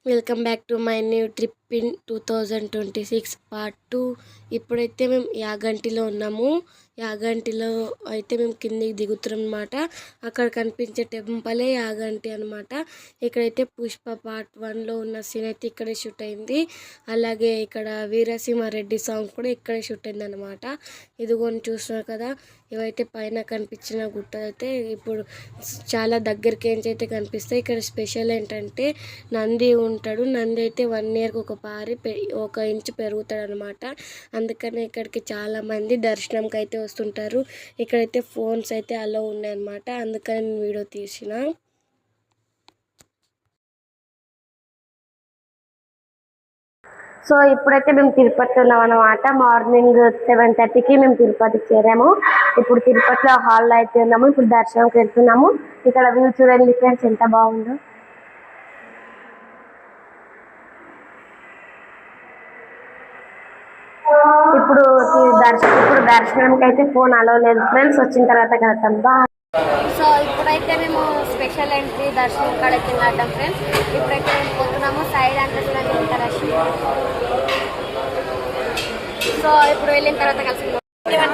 Welcome back to my new trip in 2026 part 2. ఇప్పుడైతే మేము యాగంటిలో ఉన్నాము. యాగంటిలో అయితే మేము కిందికి దిగుతున్నాం అనమాట. అక్కడ కనిపించే టెంపులే యాగంటి అనమాట. ఇక్కడైతే పుష్ప పార్ట్ 1లో ఉన్న సీన్ అయితే ఇక్కడే షూట్ అయింది. అలాగే ఇక్కడ వీరసింహారెడ్డి సాంగ్ కూడా ఇక్కడే షూట్ అయింది అనమాట. ఇదిగోని చూస్తున్నారు కదా, ఇవైతే పైన కనిపించిన గుట్టలు అయితే ఇప్పుడు చాలా దగ్గరికి అయితే కనిపిస్తాయి. ఇక్కడ స్పెషల్ ఏంటంటే నంది ఉంటాడు. నంది అయితే 1 ఇయర్కి ఒక పారి 1 ఇంచు పెరుగుతాడు అనమాట. అందుకనే ఇక్కడికి చాలా మంది దర్శనంకి అయితే వస్తుంటారు. ఇక్కడైతే ఫోన్స్ అయితే అలో ఉన్నాయి అనమాట. అందుకని నేను వీడియో తీసిన. సో ఇప్పుడైతే మేము తిరుపతి ఉన్నాం అనమాట. మార్నింగ్ 7:30కి మేము తిరుపతికి చేరాము. ఇప్పుడు తిరుపతిలో హాల్లో అయితే ఉన్నాము. ఇప్పుడు దర్శనంకి వెళ్తున్నాము. ఇక్కడ వ్యూ చూడండి ఫ్రెండ్స్, ఎంత బాగుందో. ఇప్పుడు దర్శనంకి అయితే ఫోన్ అలో లేదు ఫ్రెండ్స్. వచ్చిన తర్వాత కలుద్దాం. బాయ్. సో ఇప్పుడైతే మేము స్పెషల్ ఎంట్రీ దర్శనం కాడకి వెళ్ళాం ఫ్రెండ్స్. ఇప్పుడైతే మేము పోతున్నాము. సైడ్ అంటే చూడండి ఎంత రష్. సో ఇప్పుడు వెళ్ళిన తర్వాత కలుసుకుందాం.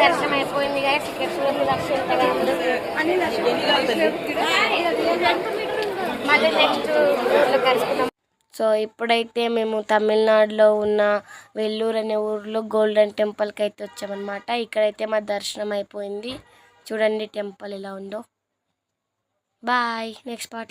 దర్శనం అయిపోయింది కదా, టికెట్స్ రష్ ఎంతగా మళ్ళీ నెక్స్ట్ ఊర్లో కలుసుకుందాం. సో ఇప్పుడైతే మేము తమిళనాడులో ఉన్న వెల్లూరు అనే ఊర్లో గోల్డెన్ టెంపుల్కి అయితే వచ్చామన్నమాట. ఇక్కడైతే మా దర్శనం అయిపోయింది. చూడండి టెంపుల్ ఎలా ఉందో. బాయ్. నెక్స్ట్ పార్ట్లో